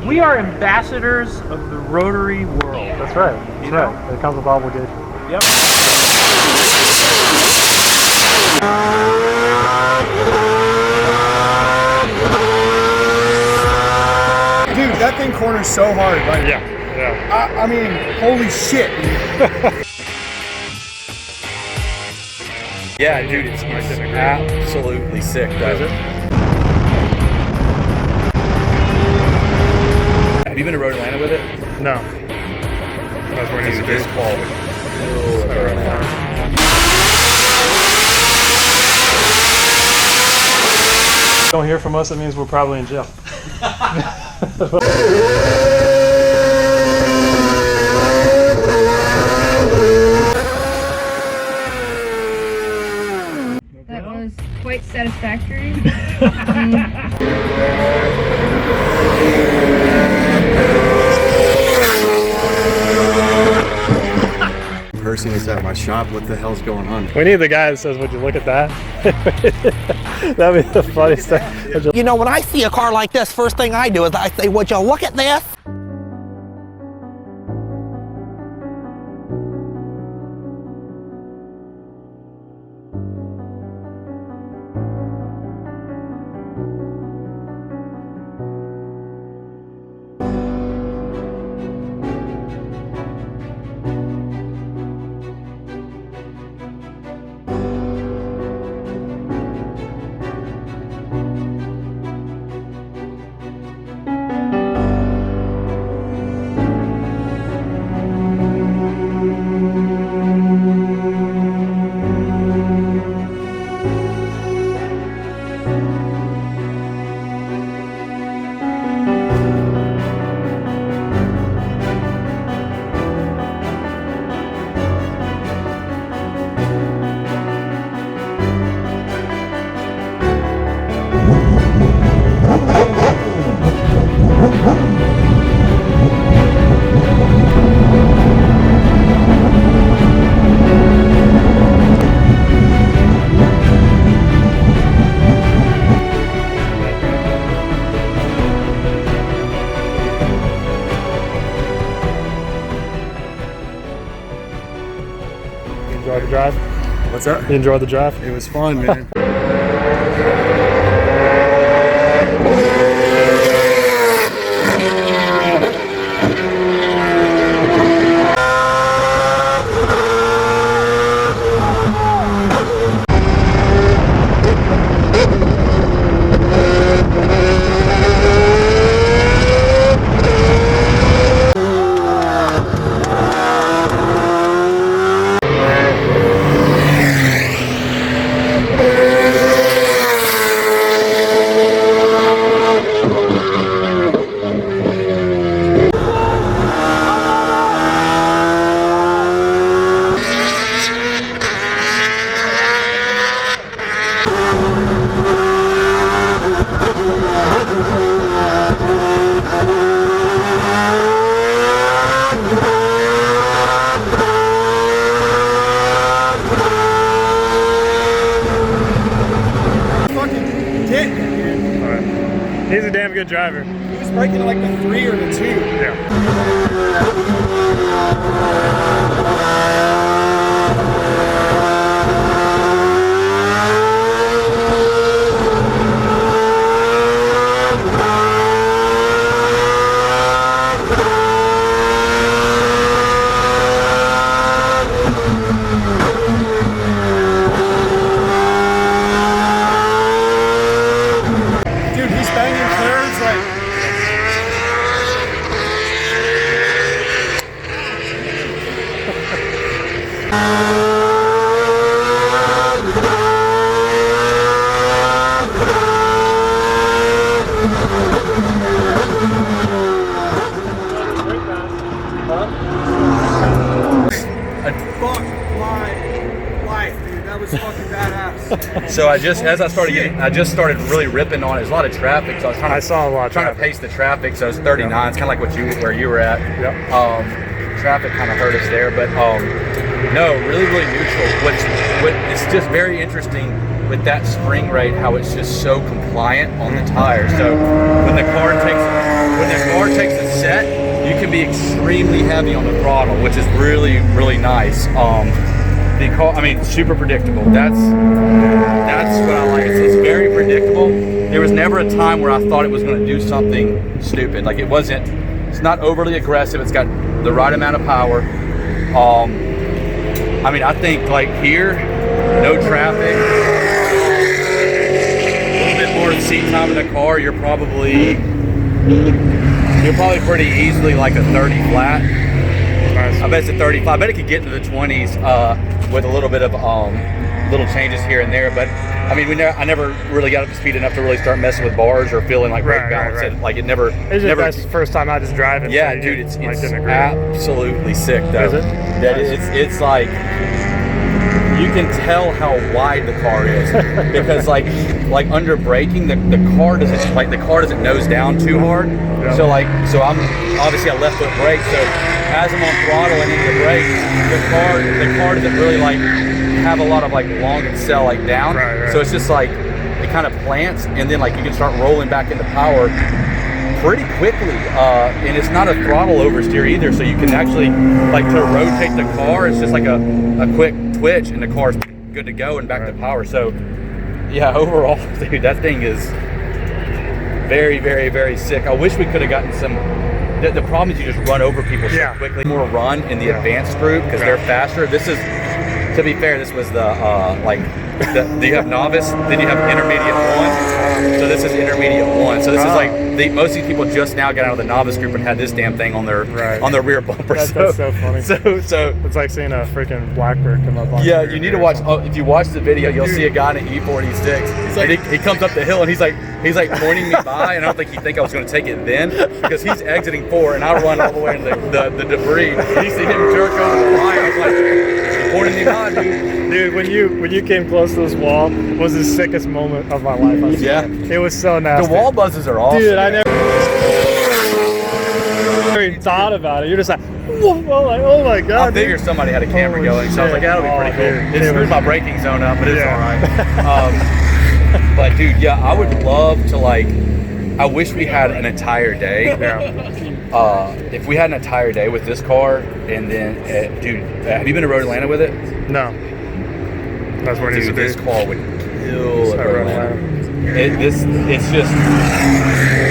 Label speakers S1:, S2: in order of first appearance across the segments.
S1: We are ambassadors of the rotary world.
S2: That's right. That's right. It comes with obligation.
S1: Yep.
S3: Dude, that thing corners so hard. Like,
S2: Yeah.
S3: I mean, holy shit.
S4: Yeah, dude, it's absolutely sick, though. Have you been to Road Atlanta with it?
S2: No. That's where it needs to be.
S4: This quality.
S2: Don't hear from us, it means we're probably in jail.
S5: That was quite satisfactory.
S3: Person is at my shop. What the hell's going on?
S2: We need the guy that says, would you look at that? That'd be the funniest thing.
S6: You know, when I see a car like this, first thing I do is I say, would you look at this?
S2: Enjoy the drive?
S3: What's that?
S2: You enjoyed the drive?
S3: It was fun, man.
S2: He's a damn good driver.
S3: He was breaking like the 3 or the 2.
S2: Yeah.
S3: Dude, he's banging clearance like... Fuck my life, dude. That was fucking badass.
S4: So I just started really ripping on it. There's a lot of traffic, so I was trying to,
S2: I saw a lot of
S4: trying
S2: traffic.
S4: to pace the traffic. So it's 39. It's kind of like where you were at.
S2: Yep.
S4: Traffic kind of hurt us there, but no, really neutral. It's just very interesting with that spring rate, how it's just so compliant on the tire. So when the car takes when the car takes a set, you can be extremely heavy on the throttle, which is really, really nice. The car, I mean, super predictable. That's what I like. It's very predictable. There was never a time where I thought it was going to do something stupid. Like it's not overly aggressive. It's got the right amount of power. I mean, I think like here, no traffic, a little bit more seat time in the car, you're probably pretty easily like a 30 flat. Nice. I bet it's a 35. I bet it could get into the 20s with a little bit of little changes here and there. But I mean, I never really got up to speed enough to really start messing with bars or feeling like brake balance.
S2: Right.
S4: Like it never.
S2: That's the first time I just drive it.
S4: Yeah, dude, it's absolutely sick though.
S2: Is it?
S4: That it's like you can tell how wide the car is because like under braking the car doesn't nose down too hard. Yeah. So I'm obviously a left foot brake. So as I'm on throttle and into the brake, the car doesn't really like have a lot of like long accel like down.
S2: Right.
S4: So it's just like it kind of plants and then like you can start rolling back into power pretty quickly, and it's not a throttle oversteer either, so you can actually like to rotate the car. It's just like a quick twitch and the car's good to go and back to power. So yeah, overall, dude, that thing is very, very, very sick. I wish we could have gotten some. The problem is you just run over people so quickly. More run in the advanced group because they're faster. This is, to be fair, this was the do you have novice? Then you have intermediate 1. So this is intermediate 1. So this is like most of these people just now got out of the novice group and had this damn thing on their rear bumper.
S2: That's so funny. So it's like seeing a freaking Blackbird come up on.
S4: Yeah, you need to watch. If you watch the video, you'll see a guy in an E46. He's like, he comes up the hill and he's like pointing me by, and I don't think he'd think I was going to take it then because he's exiting 4 and I run all the way into the debris. You see him jerk over the line. I was like, pointing me by, dude.
S2: Dude, when you came close to this wall was the sickest moment of my life. It was so nasty.
S4: The wall buzzes are awesome.
S2: Dude, I never even thought about it. You're just like, whoa, like, oh my god.
S4: I figured somebody had a camera going, so I was like, that'll be pretty cool.
S2: Dude,
S4: It screwed my braking zone up, but it's all right. But dude, yeah, I would love to I wish we had an entire day. If we had an entire day with this car, and then, dude, have you been to Road Atlanta with it?
S2: No. That's what it needs to be.
S4: This car would kill at Road Atlanta. It's just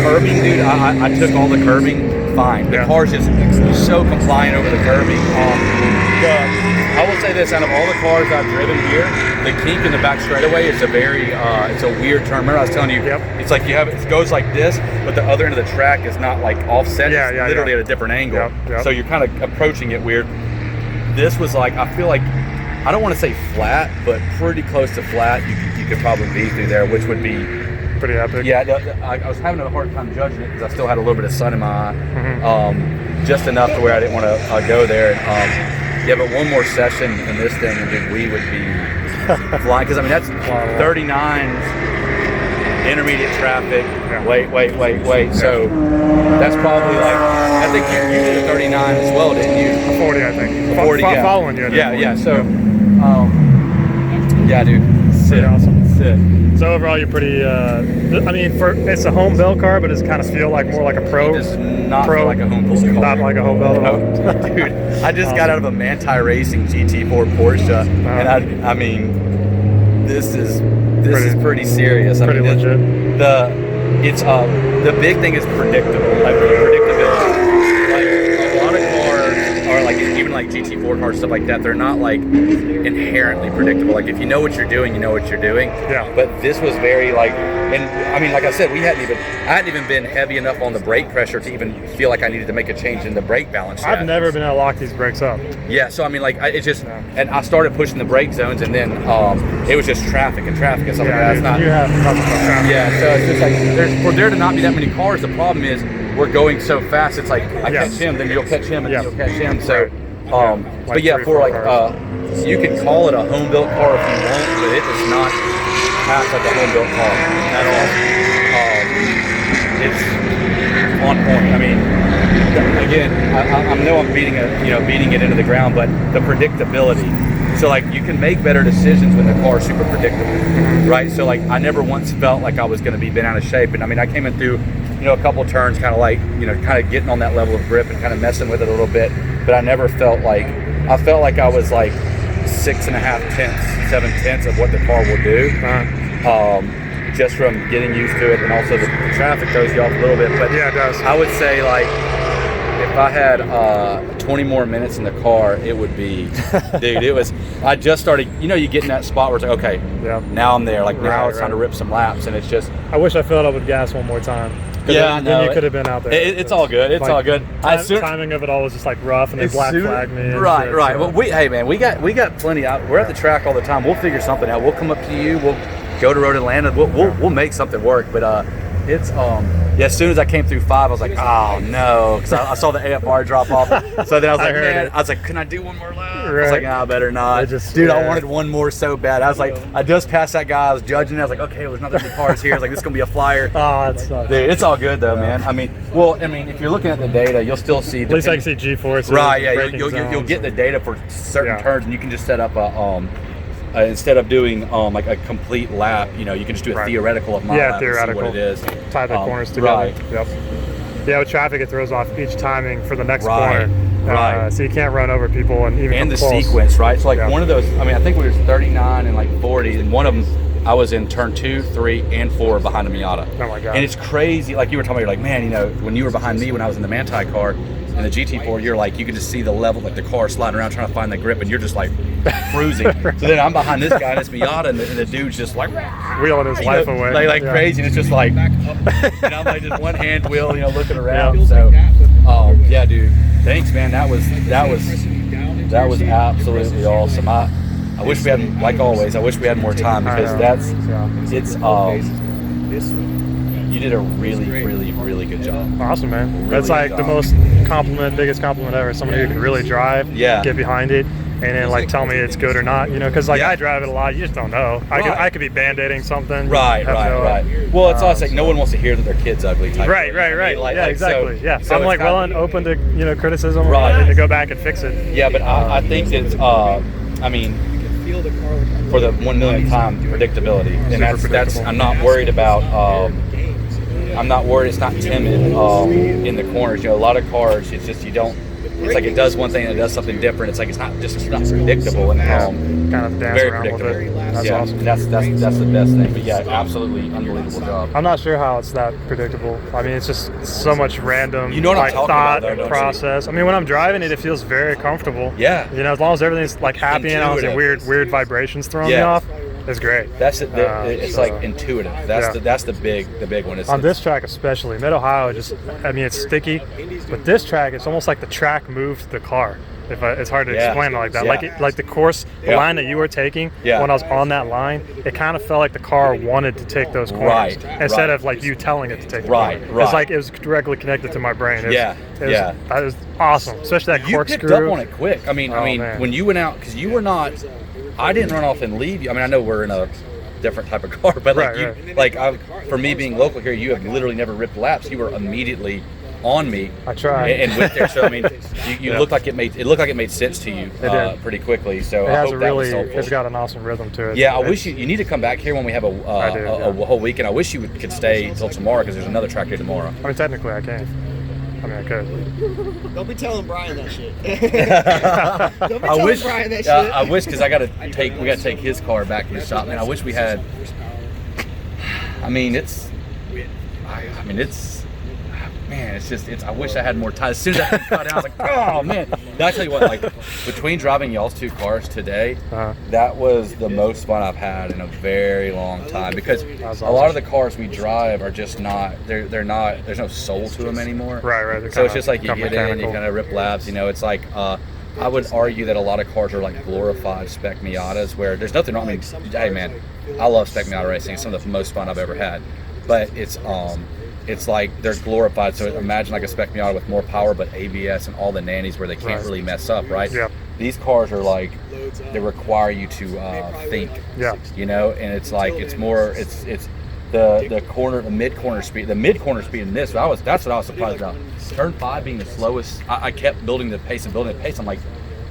S4: curbing, dude. I took all the curbing fine. The car's just so compliant over the curbing. I will say this: out of all the cars I've driven here, the kink in the back straightaway is it's a weird turn. Remember I was telling you, it's like it goes like this, but the other end of the track is not like offset. It's literally at a different angle. So you're kind of approaching it weird. This was like, I feel like, I don't want to say flat, but pretty close to flat. You could probably be through there, which would be
S2: pretty epic.
S4: Yeah, I was having a hard time judging it because I still had a little bit of sun in my eye, just enough to where I didn't want to go there. But one more session in this thing, and then we would be flying. Because I mean, that's 39s, intermediate traffic. Wait. So that's probably like, I think you did a 39 as well, didn't you?
S2: A 40, I think.
S4: A 40,
S2: Following you.
S4: Yeah. So, dude,
S2: pretty awesome.
S4: Sick.
S2: So overall, you're pretty. I mean, it's a home built car, but it's kind of feel like more like a pro.
S4: It does not feel like a home built car.
S2: Not like a home built at all.
S4: Dude, I just got out of a Manti Racing GT4 Porsche, and I mean, this is pretty serious.
S2: Pretty legit.
S4: The big thing is predictable, like predictability. Like a lot of cars are like, even like GT4 cars, stuff like that, they're not like inherently predictable. Like if you know what you're doing, you know what you're doing.
S2: Yeah.
S4: But this was very like, and I mean, like I said, I hadn't even been heavy enough on the brake pressure to even feel like I needed to make a change in the brake balance.
S2: I've never been able to lock these brakes up.
S4: Yeah, so I mean, like and I started pushing the brake zones, and then it was just traffic and stuff like that. It's not.
S2: You have nothing but traffic.
S4: Yeah, so it's just like for there to not be that many cars. The problem is we're going so fast. It's like I catch him, then you'll catch him, and then you'll catch him. So, but yeah, for like you can call it a home built car if you want, but it does not pass like a home built car at all. It's on point. I mean, again, I know I'm beating it into the ground, but the predictability. So like you can make better decisions when the car is super predictable, right? So like I never once felt like I was going to be bent out of shape, and I mean I came in through you know, a couple turns, kind of like, you know, kind of getting on that level of grip and kind of messing with it a little bit. But I never felt like, I felt like I was like 6.5 tenths, 7 tenths of what the car will do. Just from getting used to it, and also the traffic throws you off a little bit. But
S2: yeah, it does.
S4: I would say, like, if I had 20 more minutes in the car, it would be, dude, it was, I just started, you know, you get in that spot where it's like, okay, now I'm there. Like, now it's time to rip some laps, and it's just.
S2: I wish I filled up with gas one more time.
S4: Yeah, I know.
S2: Then you could have been out there.
S4: It's all good. It's
S2: like,
S4: all good.
S2: Timing of it all was just like rough, and they black flagged me.
S4: Right. Well, hey, man, we got plenty out. We're at the track all the time. We'll figure something out. We'll come up to you. We'll go to Road Atlanta. We'll make something work. But it's as soon as I came through 5, I was like, oh no, because I saw the AFR drop off. So then I was like, man, I was like, can I do one more lap? I was like, nah, better not. Dude, I wanted one more so bad. I was like, I just passed that guy. I was judging. I was like, okay, there's another cars here. I was like, this is gonna be a flyer.
S2: Oh, that sucks.
S4: Dude, it's all good though, man. I mean, if you're looking at the data, you'll still see.
S2: At least I can see G-forces.
S4: Right. Yeah. You'll get the data for certain turns, and you can just set up a instead of doing like a complete lap, you know, you can just do a theoretical of my lap and see what it is.
S2: Tie the corners together.
S4: Right.
S2: Yep. Yeah, with traffic, it throws off each timing for the next
S4: Right.
S2: corner.
S4: Right.
S2: So you can't run over people, and even
S4: And the
S2: close.
S4: sequence, right? So like one of those, I mean, I think we were 39 and like 40, and one of them, I was in turn 2, 3, and 4 behind a Miata.
S2: Oh my God.
S4: And it's crazy. Like you were talking about, you're like, man, you know, when you were behind me when I was in the Manti car, in the GT4, you're like, you can just see the level, like the car sliding around trying to find the grip, and you're just like cruising. So then I'm behind this guy in this Miata, and the dude's just like
S2: wheeling his life away,
S4: like crazy. And it's just like, and I'm like just one hand wheel, you know, looking around. So, yeah, dude, thanks, man. That was absolutely awesome. I wish we had, like always, I wish we had more time, because you did a really good job.
S2: Awesome, man.
S4: Really
S2: That's like the most biggest compliment ever. Somebody who can really drive, get behind it, and then like tell me it's good or not. You know, because like I drive it a lot, you just don't know. I could be band-aiding something.
S4: Right. Well, it's also like no one wants to hear that their kid's ugly.
S2: Right.
S4: Like,
S2: yeah, exactly.
S4: So,
S2: so I'm like open to criticism,
S4: right,
S2: and to go back and fix it.
S4: Yeah, but I think it's I mean, for the 1 millionth time, predictability, and that's I'm not worried about. I'm not worried. It's not timid in the corners. You know, a lot of cars, it's just it's like it does one thing and it does something different. It's like it's not predictable and
S2: kind of dance
S4: very
S2: around
S4: predictable.
S2: with it. That's awesome.
S4: That's the best thing. But yeah, absolutely unbelievable job.
S2: I'm not sure how it's that predictable. I mean, it's just so much random
S4: thought
S2: and process. I mean, when I'm driving it feels very comfortable.
S4: Yeah.
S2: You know, as long as everything's like happy and I don't see weird vibrations throwing me off. It's great.
S4: That's it. It's like intuitive. That's the big one.
S2: On this track especially, Mid Ohio, it's sticky, but this track, it's almost like the track moved the car. It's hard to explain it like that. Like the course, the line that you were taking, when I was on that line, it kind of felt like the car wanted to take those corners instead of like you telling it to take the corner. It's like it was directly connected to my brain. That was awesome, especially that corkscrew.
S4: You picked up on it quick. I mean, when you went out, because you were not. I didn't run off and leave you. I mean, I know we're in a different type of car, but for me being local here, you have literally never ripped laps. You were immediately on me.
S2: I tried
S4: and went there. So I mean, you looked like it made sense to you pretty quickly. So I hope that was helpful.
S2: It's got an awesome rhythm to it.
S4: Yeah, I wish you need to come back here when we have a whole weekend. I wish you could stay until tomorrow, because there's another track day tomorrow.
S2: I mean, technically I can. I mean, I could.
S7: Don't be telling Bryan that shit. Don't be
S4: telling
S7: Bryan that shit.
S4: I wish, because we got to take his car back to the shop, man. I wish we had. I wish I had more time. As soon as I got down, I was like, oh man. I tell you what, like between driving y'all's two cars today, that was the most fun I've had in a very long time, because a lot of the cars we drive are just not. They're not. There's no soul to them anymore.
S2: Right.
S4: So it's just like you get in, you kind of rip laps. You know, it's like. I would argue that a lot of cars are like glorified spec Miatas, where there's nothing wrong. I mean, hey man, I love spec Miata racing. It's some of the most fun I've ever had. But it's like they're glorified. So imagine like a spec Miata with more power, but ABS and all the nannies where they can't really mess up, right?
S2: Yeah.
S4: These cars are like, they require you to think.
S2: Yeah.
S4: You know, and it's like it's the mid corner speed in this. That's what I was surprised about. Turn 5 being the slowest. I kept building the pace. I'm like,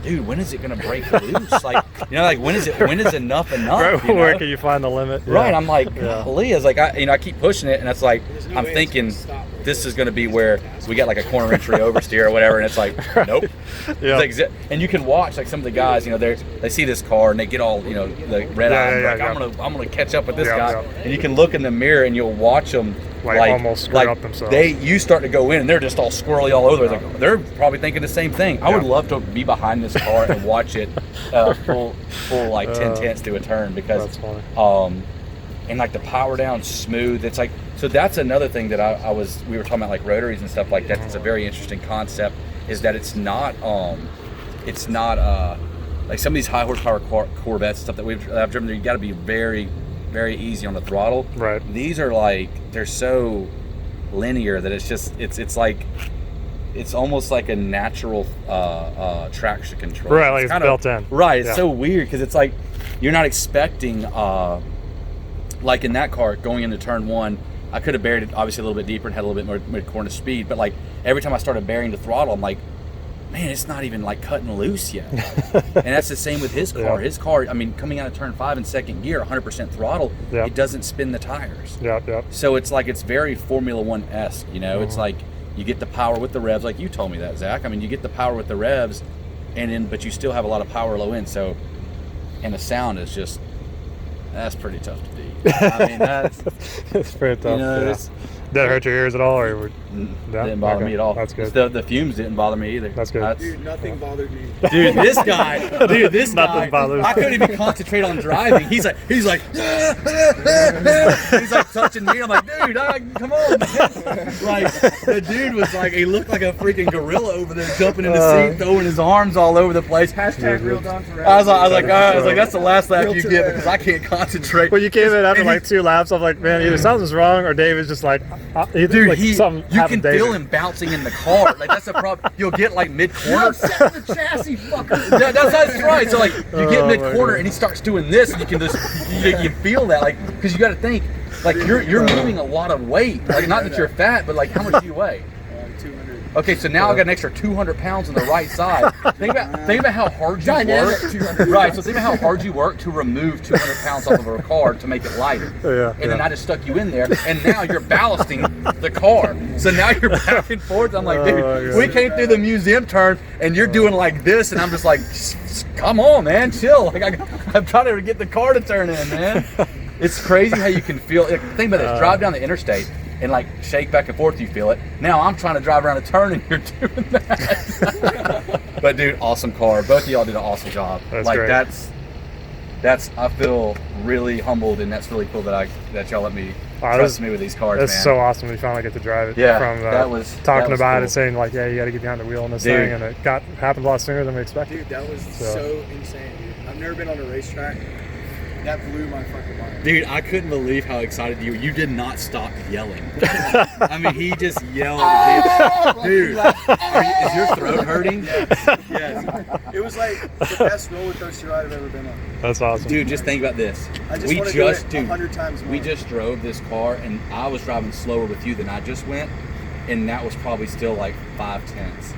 S4: dude, when is it gonna break loose? Like, you know, like when is enough?
S2: Right,
S4: you know?
S2: where can you find the limit?
S4: Right. I'm like, golly, it's like I keep pushing it, and it's like I'm thinking this is going to be where we get like a corner entry oversteer or whatever, and it's like, nope.
S2: Yeah.
S4: It's like, and you can watch like some of the guys, you know, they see this car and they get all, you know, the red eye. I'm gonna catch up with this guy, and you can look in the mirror and you'll watch them
S2: like almost screw up themselves.
S4: You start to go in and they're just all squirrely all over. Like, they're probably thinking the same thing. I would love to be behind this car and watch it full like 10/10 to a turn, because
S2: that's funny.
S4: And like the power down smooth. It's like, so that's another thing that we were talking about, like rotaries and stuff like that. It's a very interesting concept, is that it's not like some of these high horsepower Corvettes and stuff that I've driven. You got to be very, very easy on the throttle.
S2: Right.
S4: These are like, they're so linear that it's just it's like, it's almost like a natural traction control.
S2: Right, like it's built in.
S4: Right, it's so weird, because it's like you're not expecting, like in that car going into turn one, I could have buried it obviously a little bit deeper and had a little bit more mid-corner speed, but like every time I started burying the throttle, I'm like, man, it's not even like cutting loose yet. And that's the same with his car.
S2: Yeah.
S4: His car, I mean, coming out of turn 5 in second gear, 100% throttle, it doesn't spin the tires. So it's like, it's very Formula One-esque, you know? It's like you get the power with the revs, like you told me that, Zach. I mean, you get the power with the revs, but you still have a lot of power low end. So, and the sound is just, that's pretty tough to beat. I mean, that's
S2: it's pretty tough.
S4: You know,
S2: Did that hurt your ears at all, or
S4: didn't bother me at all.
S2: That's good.
S4: The fumes didn't bother me either.
S2: That's good.
S3: Dude, nothing bothered me.
S4: Dude, this guy,
S2: Nothing bothers
S4: I couldn't even concentrate on driving. He's like, he's like touching me. I'm like, dude, come on, man. Like, the dude was like, he looked like a freaking gorilla over there, jumping in the seat, throwing his arms all over the place.
S3: Hashtag real done forever.
S4: I was like, that's the last lap you get, because I can't concentrate.
S2: Well, you came in after like 2 laps. I'm like, man, either something's wrong or David's just like,
S4: dude,
S2: like
S4: you can
S2: David.
S4: feel him bouncing in the car. Like, that's the problem. You'll get like mid-corner.
S3: Set the chassis, fucker.
S4: That's right. So like, you get mid-corner and he starts doing this, and you can just you feel that, like, because you got to think, like, you're moving a lot of weight. Like, not that you're fat, but like, how much do you weigh?
S3: 200.
S4: Okay, so now I got an extra 200 pounds on the right side. Think about how hard you work. Right, so think about how hard you work to remove 200 pounds off of a car to make it lighter. And then I just stuck you in there, and now you're ballasting the car. So now you're back and forth. I'm like, dude, we came through the museum turn, and you're doing like this, and I'm just like, come on, man, chill. Like, I'm trying to get the car to turn in, man. It's crazy how you can feel it. Think about this, drive down the interstate and like shake back and forth, you feel it. Now I'm trying to drive around a turn and you're doing that. But dude, awesome car. Both of y'all did an awesome job.
S2: That's
S4: like
S2: great.
S4: that's I feel really humbled, and that's really cool that y'all let me trust me with these cars,
S2: It's
S4: man.
S2: so awesome we finally get to drive it.
S4: Yeah,
S2: From
S4: that was
S2: talking about
S4: cool.
S2: it, saying like, yeah, you got to get behind the wheel on this
S4: Dude.
S2: thing, and it happened a lot sooner than we expected.
S3: Dude, that was so insane, dude. I've never been on a racetrack. That blew my fucking mind.
S4: Dude, I couldn't believe how excited you were. You did not stop yelling. I mean, he just yelled. Dude, is your throat hurting?
S3: Yes. It was like the best roller coaster ride I've ever been on.
S2: That's awesome.
S4: Dude, just think about this.
S3: I just want to do it 100 times more.
S4: We just drove this car, and I was driving slower with you than I just went, and that was probably still like 5/10.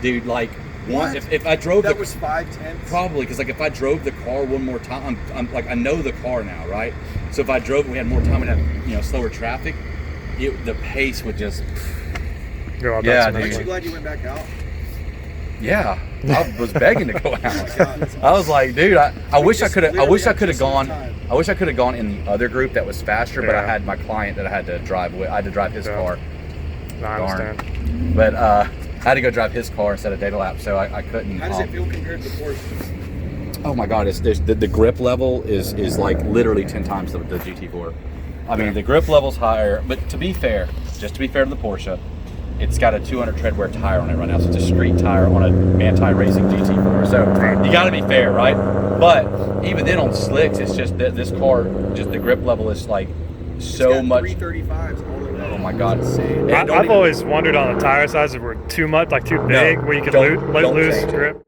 S4: Dude, like,
S3: What?
S4: If I drove
S3: that was 5/10.
S4: Probably, because like if I drove the car one more time, I'm like, I know the car now, right? So if I drove and we had more time and had slower traffic, the pace would just
S2: Go out
S4: Yeah,
S2: that
S3: Aren't
S4: dude.
S3: you glad you went back out?
S4: Yeah, I was begging to go out. I was like, dude, I wish I could have. I wish I could have gone. I wish I could have gone in the other group that was faster, but I had my client that I had to drive with. I had to drive his car.
S2: No, I understand.
S4: But I had to go drive his car instead of data lap, so I couldn't.
S3: How does it feel compared to the Porsche?
S4: Oh my God, the grip level is like literally 10 times the GT4. I mean, the grip level's higher, but to be fair, just to be fair to the Porsche, it's got a 200 tread wear tire on it right now, so it's a street tire on a anti-racing GT4. So you got to be fair, right? But even then on slicks, it's just that this car, just the grip level is like so much.
S3: 335s all the way.
S4: Oh my God,
S2: I've always wondered on the tire size if we're too much, like too big, where you could lose
S4: don't
S2: grip.
S4: change it.